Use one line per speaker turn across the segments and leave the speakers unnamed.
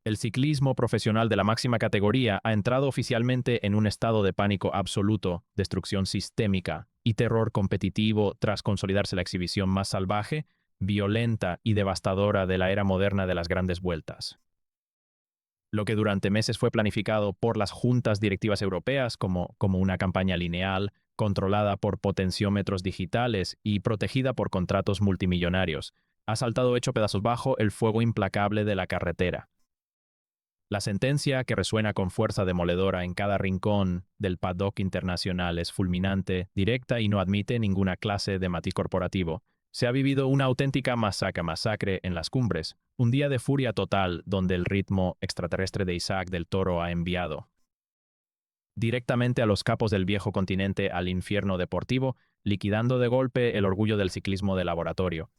El ciclismo profesional de la máxima categoría ha entrado oficialmente en un estado de pánico absoluto, destrucción sistémica y terror competitivo tras consolidarse la exhibición más salvaje, violenta y devastadora de la era moderna de las grandes vueltas. Lo que durante meses fue planificado por las juntas directivas europeas como una campaña lineal, controlada por potenciómetros digitales y protegida por contratos multimillonarios, ha saltado hecho pedazos bajo el fuego implacable de la carretera. La sentencia, que resuena con fuerza demoledora en cada rincón del paddock internacional, es fulminante, directa y no admite ninguna clase de matiz corporativo. Se ha vivido una auténtica masacre en las cumbres, un día de furia total donde el ritmo extraterrestre de Isaac del Toro ha enviado directamente a los capos del viejo continente al infierno deportivo, liquidando de golpe el orgullo del ciclismo de laboratorio.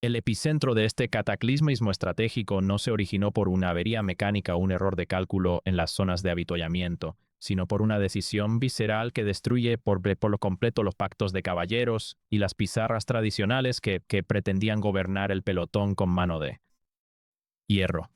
El epicentro de este cataclismo estratégico no se originó por una avería mecánica o un error de cálculo en las zonas de avituallamiento, sino por una decisión visceral que destruye por lo completo los pactos de caballeros y las pizarras tradicionales que pretendían gobernar el pelotón con mano de hierro.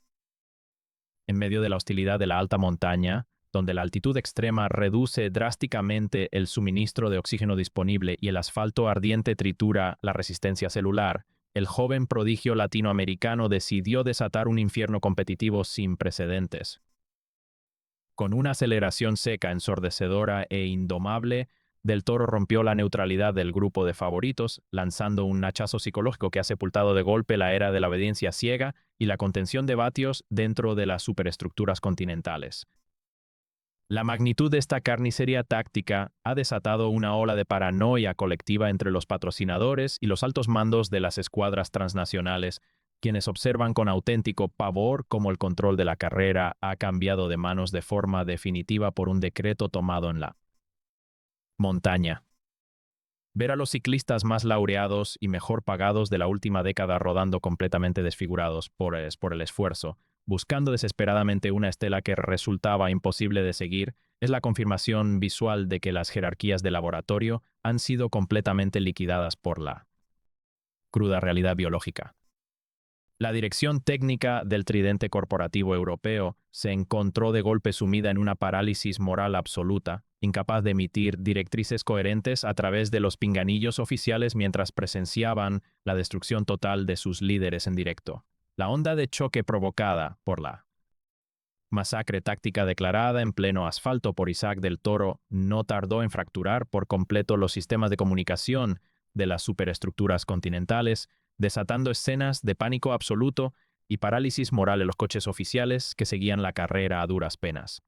En medio de la hostilidad de la alta montaña, donde la altitud extrema reduce drásticamente el suministro de oxígeno disponible y el asfalto ardiente tritura la resistencia celular, el joven prodigio latinoamericano decidió desatar un infierno competitivo sin precedentes. Con una aceleración seca, ensordecedora e indomable, Del Toro rompió la neutralidad del grupo de favoritos, lanzando un hachazo psicológico que ha sepultado de golpe la era de la obediencia ciega y la contención de vatios dentro de las superestructuras continentales. La magnitud de esta carnicería táctica ha desatado una ola de paranoia colectiva entre los patrocinadores y los altos mandos de las escuadras transnacionales, quienes observan con auténtico pavor cómo el control de la carrera ha cambiado de manos de forma definitiva por un decreto tomado en la montaña. Ver a los ciclistas más laureados y mejor pagados de la última década rodando completamente desfigurados por el esfuerzo, buscando desesperadamente una estela que resultaba imposible de seguir, es la confirmación visual de que las jerarquías de laboratorio han sido completamente liquidadas por la cruda realidad biológica. La dirección técnica del tridente corporativo europeo se encontró de golpe sumida en una parálisis moral absoluta, incapaz de emitir directrices coherentes a través de los pinganillos oficiales mientras presenciaban la destrucción total de sus líderes en directo. La onda de choque provocada por la masacre táctica declarada en pleno asfalto por Isaac del Toro no tardó en fracturar por completo los sistemas de comunicación de las superestructuras continentales, desatando escenas de pánico absoluto y parálisis moral en los coches oficiales que seguían la carrera a duras penas.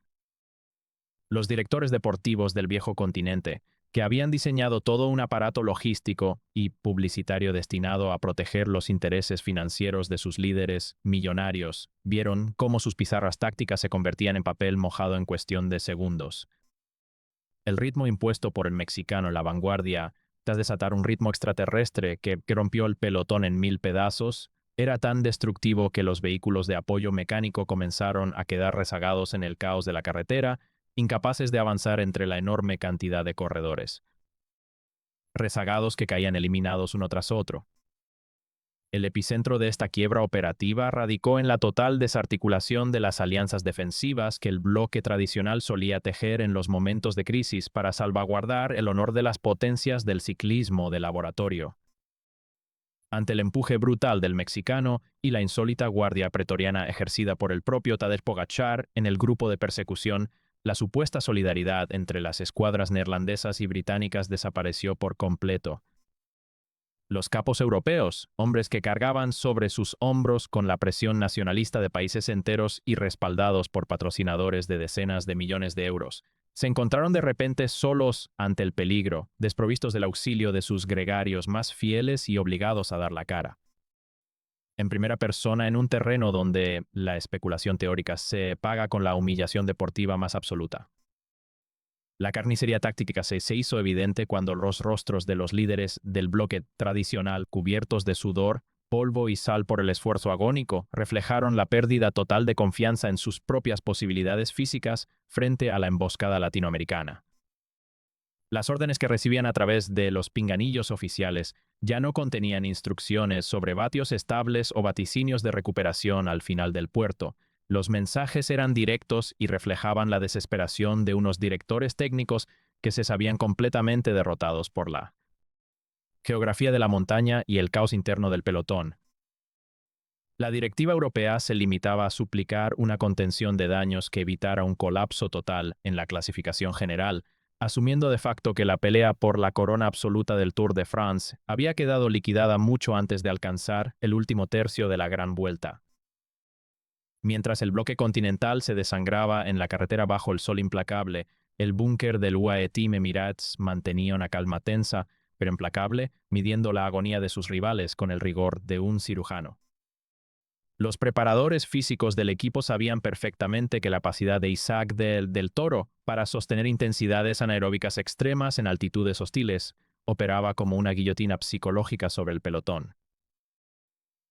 Los directores deportivos del viejo continente, que habían diseñado todo un aparato logístico y publicitario destinado a proteger los intereses financieros de sus líderes millonarios, vieron cómo sus pizarras tácticas se convertían en papel mojado en cuestión de segundos. El ritmo impuesto por el mexicano en la vanguardia, tras desatar un ritmo extraterrestre que rompió el pelotón en 1000 pedazos, era tan destructivo que los vehículos de apoyo mecánico comenzaron a quedar rezagados en el caos de la carretera, incapaces de avanzar entre la enorme cantidad de corredores. Rezagados que caían eliminados uno tras otro. El epicentro de esta quiebra operativa radicó en la total desarticulación de las alianzas defensivas que el bloque tradicional solía tejer en los momentos de crisis para salvaguardar el honor de las potencias del ciclismo de laboratorio. Ante el empuje brutal del mexicano y la insólita guardia pretoriana ejercida por el propio Tadej Pogačar en el grupo de persecución, la supuesta solidaridad entre las escuadras neerlandesas y británicas desapareció por completo. Los capos europeos, hombres que cargaban sobre sus hombros con la presión nacionalista de países enteros y respaldados por patrocinadores de decenas de millones de euros, se encontraron de repente solos ante el peligro, desprovistos del auxilio de sus gregarios más fieles y obligados a dar la cara. En primera persona, en un terreno donde la especulación teórica se paga con la humillación deportiva más absoluta. La carnicería táctica se hizo evidente cuando los rostros de los líderes del bloque tradicional, cubiertos de sudor, polvo y sal por el esfuerzo agónico, reflejaron la pérdida total de confianza en sus propias posibilidades físicas frente a la emboscada latinoamericana. Las órdenes que recibían a través de los pinganillos oficiales ya no contenían instrucciones sobre vatios estables o vaticinios de recuperación al final del puerto. Los mensajes eran directos y reflejaban la desesperación de unos directores técnicos que se sabían completamente derrotados por la geografía de la montaña y el caos interno del pelotón. La directiva europea se limitaba a suplicar una contención de daños que evitara un colapso total en la clasificación general, asumiendo de facto que la pelea por la corona absoluta del Tour de France había quedado liquidada mucho antes de alcanzar el último tercio de la Gran Vuelta. Mientras el bloque continental se desangraba en la carretera bajo el sol implacable, el búnker del UAE Team Emirates mantenía una calma tensa, pero implacable, midiendo la agonía de sus rivales con el rigor de un cirujano. Los preparadores físicos del equipo sabían perfectamente que la capacidad de Isaac del Toro para sostener intensidades anaeróbicas extremas en altitudes hostiles operaba como una guillotina psicológica sobre el pelotón.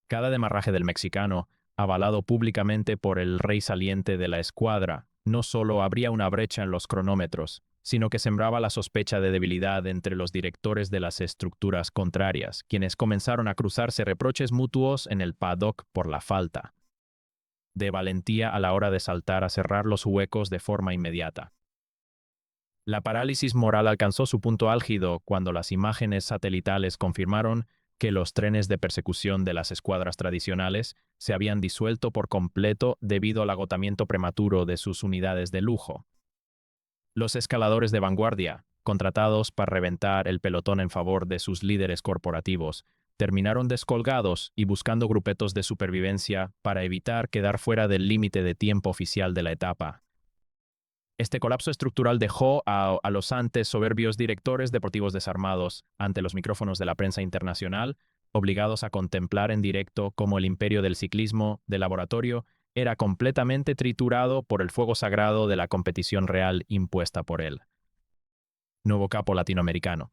Cada demarraje del mexicano, avalado públicamente por el rey saliente de la escuadra, no solo abría una brecha en los cronómetros, sino que sembraba la sospecha de debilidad entre los directores de las estructuras contrarias, quienes comenzaron a cruzarse reproches mutuos en el paddock por la falta de valentía a la hora de saltar a cerrar los huecos de forma inmediata. La parálisis moral alcanzó su punto álgido cuando las imágenes satelitales confirmaron que los trenes de persecución de las escuadras tradicionales se habían disuelto por completo debido al agotamiento prematuro de sus unidades de lujo. Los escaladores de vanguardia, contratados para reventar el pelotón en favor de sus líderes corporativos, terminaron descolgados y buscando grupetos de supervivencia para evitar quedar fuera del límite de tiempo oficial de la etapa. Este colapso estructural dejó a los antes soberbios directores deportivos desarmados ante los micrófonos de la prensa internacional, obligados a contemplar en directo cómo el imperio del ciclismo de laboratorio era completamente triturado por el fuego sagrado de la competición real impuesta por el nuevo capo latinoamericano.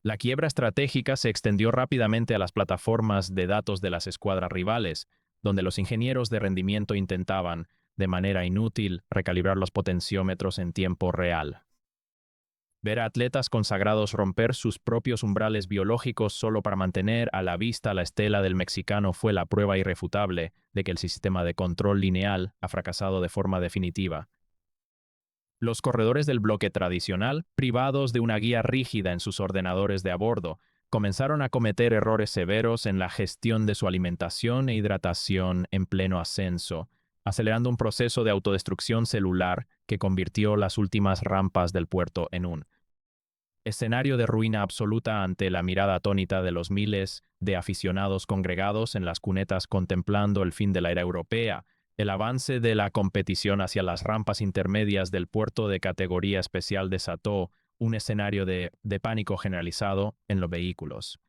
La quiebra estratégica se extendió rápidamente a las plataformas de datos de las escuadras rivales, donde los ingenieros de rendimiento intentaban, de manera inútil, recalibrar los potenciómetros en tiempo real. Ver a atletas consagrados romper sus propios umbrales biológicos solo para mantener a la vista la estela del mexicano fue la prueba irrefutable de que el sistema de control lineal ha fracasado de forma definitiva. Los corredores del bloque tradicional, privados de una guía rígida en sus ordenadores de a bordo, comenzaron a cometer errores severos en la gestión de su alimentación e hidratación en pleno ascenso, acelerando un proceso de autodestrucción celular que convirtió las últimas rampas del puerto en un escenario de ruina absoluta ante la mirada atónita de los miles de aficionados congregados en las cunetas contemplando el fin de la era europea. El avance de la competición hacia las rampas intermedias del puerto de categoría especial desató un escenario de pánico generalizado en los vehículos.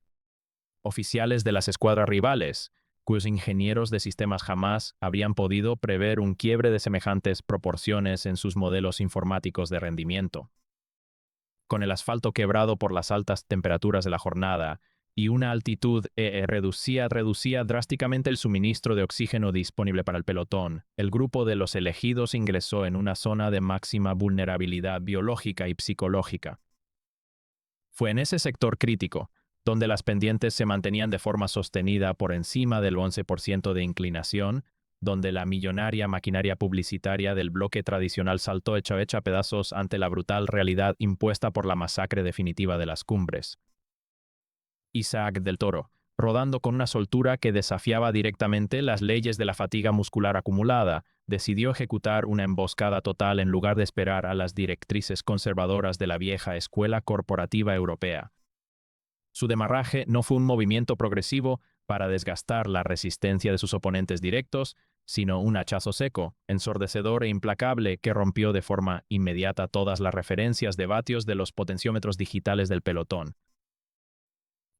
Oficiales de las escuadras rivales, cuyos ingenieros de sistemas jamás habrían podido prever un quiebre de semejantes proporciones en sus modelos informáticos de rendimiento. Con el asfalto quebrado por las altas temperaturas de la jornada y una altitud reducía drásticamente el suministro de oxígeno disponible para el pelotón, el grupo de los elegidos ingresó en una zona de máxima vulnerabilidad biológica y psicológica. Fue en ese sector crítico, donde las pendientes se mantenían de forma sostenida por encima del 11% de inclinación, donde la millonaria maquinaria publicitaria del bloque tradicional saltó hecha a pedazos ante la brutal realidad impuesta por la masacre definitiva de las cumbres. Isaac del Toro, rodando con una soltura que desafiaba directamente las leyes de la fatiga muscular acumulada, decidió ejecutar una emboscada total en lugar de esperar a las directrices conservadoras de la vieja escuela corporativa europea. Su demarraje no fue un movimiento progresivo para desgastar la resistencia de sus oponentes directos, sino un hachazo seco, ensordecedor e implacable que rompió de forma inmediata todas las referencias de vatios de los potenciómetros digitales del pelotón.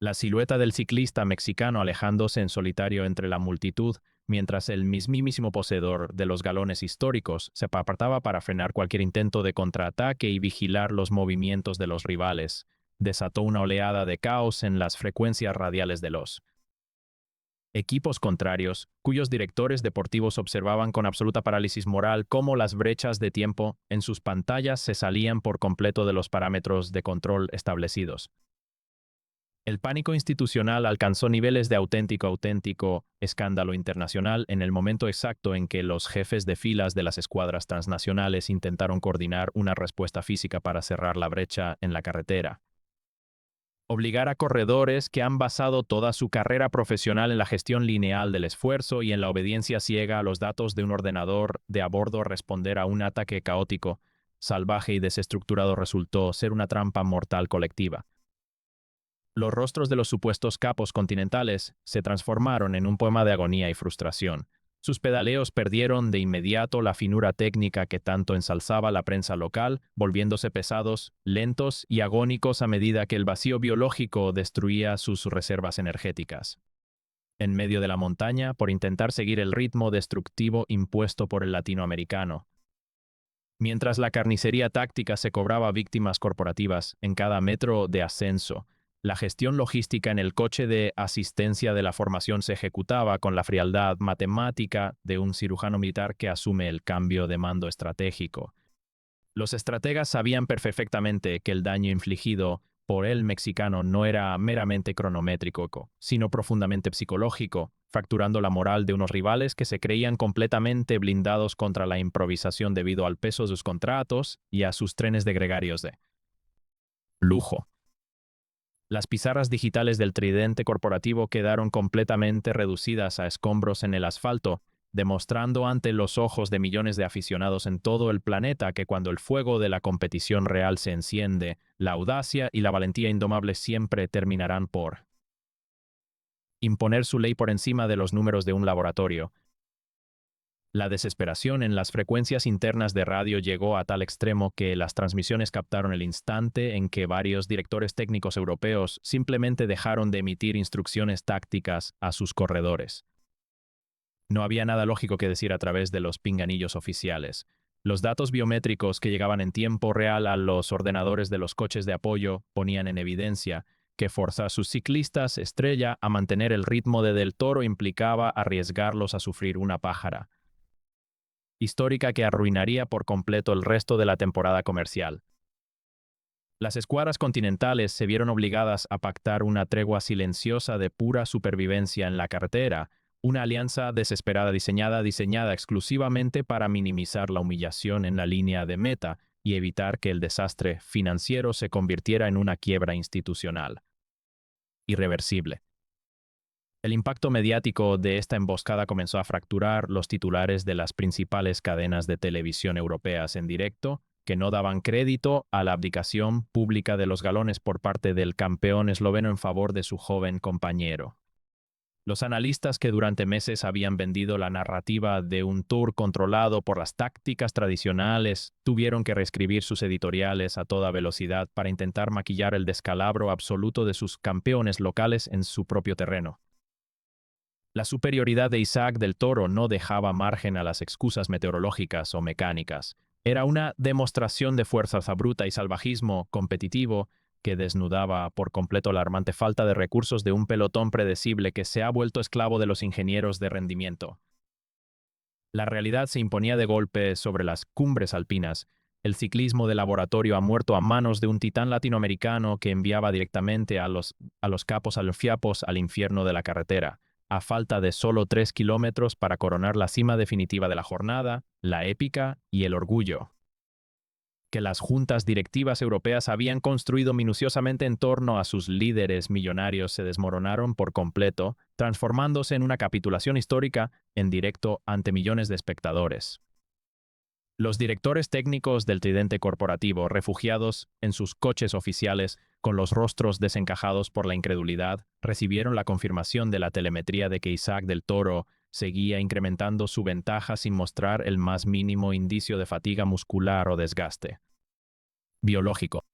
La silueta del ciclista mexicano alejándose en solitario entre la multitud, mientras el mismísimo poseedor de los galones históricos se apartaba para frenar cualquier intento de contraataque y vigilar los movimientos de los rivales, desató una oleada de caos en las frecuencias radiales de los Equipos contrarios, cuyos directores deportivos observaban con absoluta parálisis moral cómo las brechas de tiempo en sus pantallas se salían por completo de los parámetros de control establecidos. El pánico institucional alcanzó niveles de auténtico escándalo internacional en el momento exacto en que los jefes de filas de las escuadras transnacionales intentaron coordinar una respuesta física para cerrar la brecha en la carretera. Obligar a corredores que han basado toda su carrera profesional en la gestión lineal del esfuerzo y en la obediencia ciega a los datos de un ordenador de a bordo a responder a un ataque caótico, salvaje y desestructurado resultó ser una trampa mortal colectiva. Los rostros de los supuestos capos continentales se transformaron en un poema de agonía y frustración. Sus pedaleos perdieron de inmediato la finura técnica que tanto ensalzaba la prensa local, volviéndose pesados, lentos y agónicos a medida que el vacío biológico destruía sus reservas energéticas. En medio de la montaña, por intentar seguir el ritmo destructivo impuesto por el latinoamericano. Mientras la carnicería táctica se cobraba víctimas corporativas en cada metro de ascenso, la gestión logística en el coche de asistencia de la formación se ejecutaba con la frialdad matemática de un cirujano militar que asume el cambio de mando estratégico. Los estrategas sabían perfectamente que el daño infligido por el mexicano no era meramente cronométrico, sino profundamente psicológico, fracturando la moral de unos rivales que se creían completamente blindados contra la improvisación debido al peso de sus contratos y a sus trenes de gregarios de lujo. Las pizarras digitales del tridente corporativo quedaron completamente reducidas a escombros en el asfalto, demostrando ante los ojos de millones de aficionados en todo el planeta que cuando el fuego de la competición real se enciende, la audacia y la valentía indomable siempre terminarán por imponer su ley por encima de los números de un laboratorio. La desesperación en las frecuencias internas de radio llegó a tal extremo que las transmisiones captaron el instante en que varios directores técnicos europeos simplemente dejaron de emitir instrucciones tácticas a sus corredores. No había nada lógico que decir a través de los pinganillos oficiales. Los datos biométricos que llegaban en tiempo real a los ordenadores de los coches de apoyo ponían en evidencia que forzar a sus ciclistas estrella a mantener el ritmo de Del Toro implicaba arriesgarlos a sufrir una pájara histórica que arruinaría por completo el resto de la temporada comercial. Las escuadras continentales se vieron obligadas a pactar una tregua silenciosa de pura supervivencia en la carretera, una alianza desesperada diseñada exclusivamente para minimizar la humillación en la línea de meta y evitar que el desastre financiero se convirtiera en una quiebra institucional irreversible. El impacto mediático de esta emboscada comenzó a fracturar los titulares de las principales cadenas de televisión europeas en directo, que no daban crédito a la abdicación pública de los galones por parte del campeón esloveno en favor de su joven compañero. Los analistas que durante meses habían vendido la narrativa de un tour controlado por las tácticas tradicionales tuvieron que reescribir sus editoriales a toda velocidad para intentar maquillar el descalabro absoluto de sus campeones locales en su propio terreno. La superioridad de Isaac del Toro no dejaba margen a las excusas meteorológicas o mecánicas. Era una demostración de fuerza bruta y salvajismo competitivo que desnudaba por completo la alarmante falta de recursos de un pelotón predecible que se ha vuelto esclavo de los ingenieros de rendimiento. La realidad se imponía de golpe sobre las cumbres alpinas. El ciclismo de laboratorio ha muerto a manos de un titán latinoamericano que enviaba directamente a los capos alfiapos al infierno de la carretera, a falta de solo 3 kilómetros para coronar la cima definitiva de la jornada, la épica y el orgullo que las juntas directivas europeas habían construido minuciosamente en torno a sus líderes millonarios se desmoronaron por completo, transformándose en una capitulación histórica en directo ante millones de espectadores. Los directores técnicos del tridente corporativo, refugiados en sus coches oficiales, con los rostros desencajados por la incredulidad, recibieron la confirmación de la telemetría de que Isaac del Toro seguía incrementando su ventaja sin mostrar el más mínimo indicio de fatiga muscular o desgaste biológico.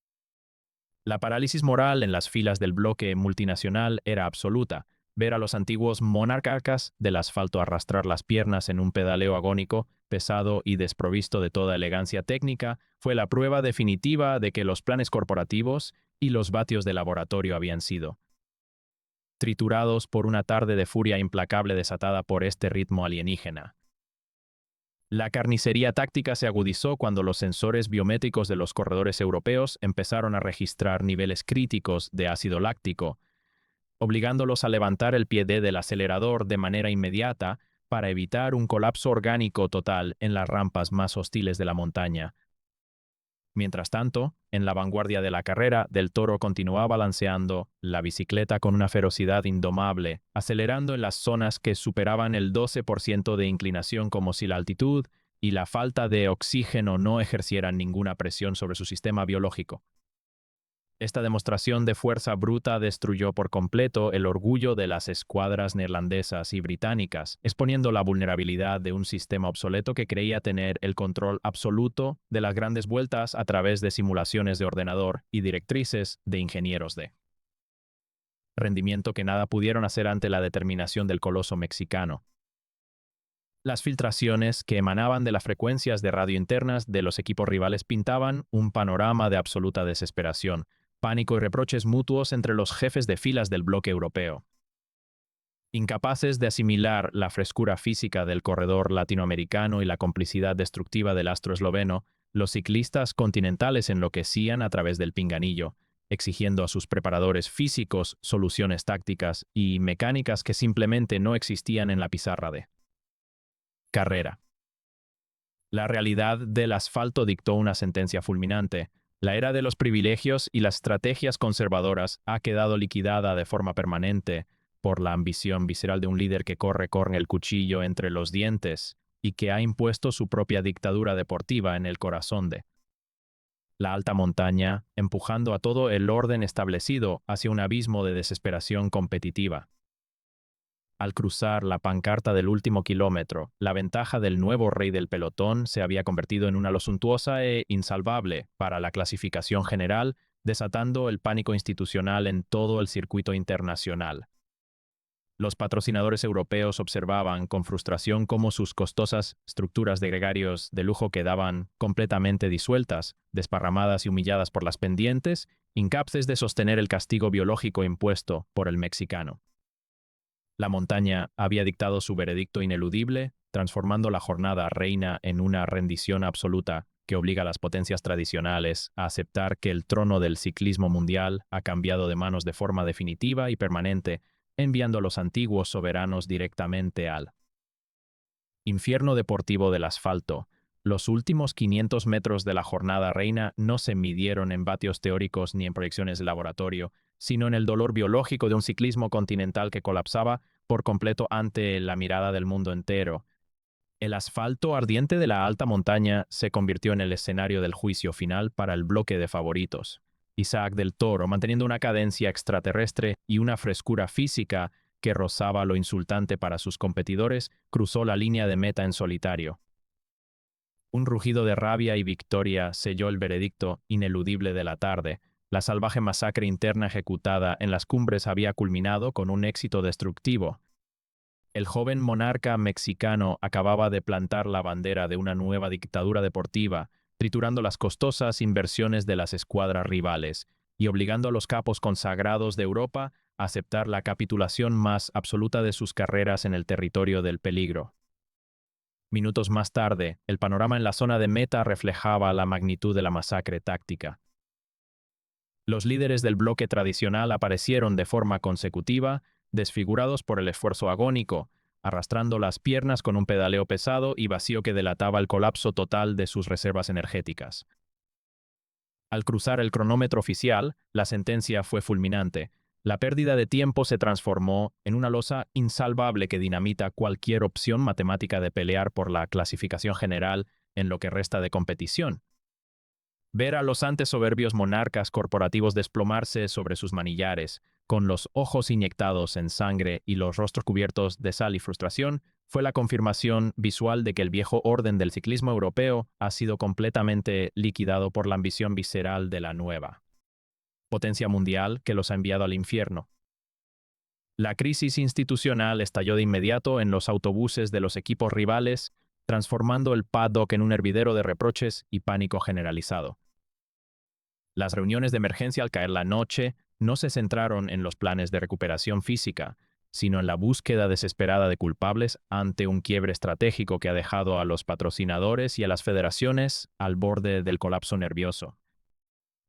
La parálisis moral en las filas del bloque multinacional era absoluta. Ver a los antiguos monarcas del asfalto arrastrar las piernas en un pedaleo agónico, pesado y desprovisto de toda elegancia técnica, fue la prueba definitiva de que los planes corporativos y los vatios de laboratorio habían sido triturados por una tarde de furia implacable desatada por este ritmo alienígena. La carnicería táctica se agudizó cuando los sensores biométricos de los corredores europeos empezaron a registrar niveles críticos de ácido láctico, obligándolos a levantar el pie del acelerador de manera inmediata para evitar un colapso orgánico total en las rampas más hostiles de la montaña. Mientras tanto, en la vanguardia de la carrera, Del Toro continuaba balanceando la bicicleta con una ferocidad indomable, acelerando en las zonas que superaban el 12% de inclinación como si la altitud y la falta de oxígeno no ejercieran ninguna presión sobre su sistema biológico. Esta demostración de fuerza bruta destruyó por completo el orgullo de las escuadras neerlandesas y británicas, exponiendo la vulnerabilidad de un sistema obsoleto que creía tener el control absoluto de las grandes vueltas a través de simulaciones de ordenador y directrices de ingenieros de rendimiento que nada pudieron hacer ante la determinación del coloso mexicano. Las filtraciones que emanaban de las frecuencias de radio internas de los equipos rivales pintaban un panorama de absoluta desesperación, pánico y reproches mutuos entre los jefes de filas del bloque europeo. Incapaces de asimilar la frescura física del corredor latinoamericano y la complicidad destructiva del astro esloveno, los ciclistas continentales enloquecían a través del pinganillo, exigiendo a sus preparadores físicos soluciones tácticas y mecánicas que simplemente no existían en la pizarra de carrera. La realidad del asfalto dictó una sentencia fulminante. La era de los privilegios y las estrategias conservadoras ha quedado liquidada de forma permanente por la ambición visceral de un líder que corre con el cuchillo entre los dientes y que ha impuesto su propia dictadura deportiva en el corazón de la alta montaña, empujando a todo el orden establecido hacia un abismo de desesperación competitiva. Al cruzar la pancarta del último kilómetro, la ventaja del nuevo rey del pelotón se había convertido en una lo suntuosa e insalvable para la clasificación general, desatando el pánico institucional en todo el circuito internacional. Los patrocinadores europeos observaban con frustración cómo sus costosas estructuras de gregarios de lujo quedaban completamente disueltas, desparramadas y humilladas por las pendientes, incapaces de sostener el castigo biológico impuesto por el mexicano. La montaña había dictado su veredicto ineludible, transformando la jornada reina en una rendición absoluta que obliga a las potencias tradicionales a aceptar que el trono del ciclismo mundial ha cambiado de manos de forma definitiva y permanente, enviando a los antiguos soberanos directamente al infierno deportivo del asfalto. Los últimos 500 metros de la jornada reina no se midieron en vatios teóricos ni en proyecciones de laboratorio, sino en el dolor biológico de un ciclismo continental que colapsaba por completo ante la mirada del mundo entero. El asfalto ardiente de la alta montaña se convirtió en el escenario del juicio final para el bloque de favoritos. Isaac del Toro, manteniendo una cadencia extraterrestre y una frescura física que rozaba lo insultante para sus competidores, cruzó la línea de meta en solitario. Un rugido de rabia y victoria selló el veredicto ineludible de la tarde. La salvaje masacre interna ejecutada en las cumbres había culminado con un éxito destructivo. El joven monarca mexicano acababa de plantar la bandera de una nueva dictadura deportiva, triturando las costosas inversiones de las escuadras rivales y obligando a los capos consagrados de Europa a aceptar la capitulación más absoluta de sus carreras en el territorio del peligro. Minutos más tarde, el panorama en la zona de meta reflejaba la magnitud de la masacre táctica. Los líderes del bloque tradicional aparecieron de forma consecutiva, desfigurados por el esfuerzo agónico, arrastrando las piernas con un pedaleo pesado y vacío que delataba el colapso total de sus reservas energéticas. Al cruzar el cronómetro oficial, la sentencia fue fulminante. La pérdida de tiempo se transformó en una losa insalvable que dinamita cualquier opción matemática de pelear por la clasificación general en lo que resta de competición. Ver a los antes soberbios monarcas corporativos desplomarse sobre sus manillares, con los ojos inyectados en sangre y los rostros cubiertos de sal y frustración, fue la confirmación visual de que el viejo orden del ciclismo europeo ha sido completamente liquidado por la ambición visceral de la nueva potencia mundial que los ha enviado al infierno. La crisis institucional estalló de inmediato en los autobuses de los equipos rivales, transformando el paddock en un hervidero de reproches y pánico generalizado. Las reuniones de emergencia al caer la noche no se centraron en los planes de recuperación física, sino en la búsqueda desesperada de culpables ante un quiebre estratégico que ha dejado a los patrocinadores y a las federaciones al borde del colapso nervioso.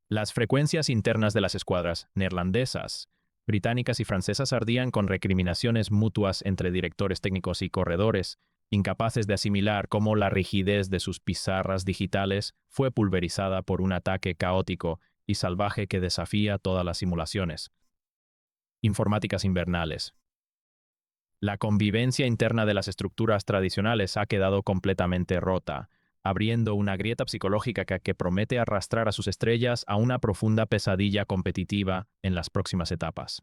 Las frecuencias internas de las escuadras neerlandesas, británicas y francesas ardían con recriminaciones mutuas entre directores técnicos y corredores, incapaces de asimilar cómo la rigidez de sus pizarras digitales fue pulverizada por un ataque caótico y salvaje que desafía todas las simulaciones. Informáticas invernales. La convivencia interna de las estructuras tradicionales ha quedado completamente rota, abriendo una grieta psicológica que promete arrastrar a sus estrellas a una profunda pesadilla competitiva en las próximas etapas.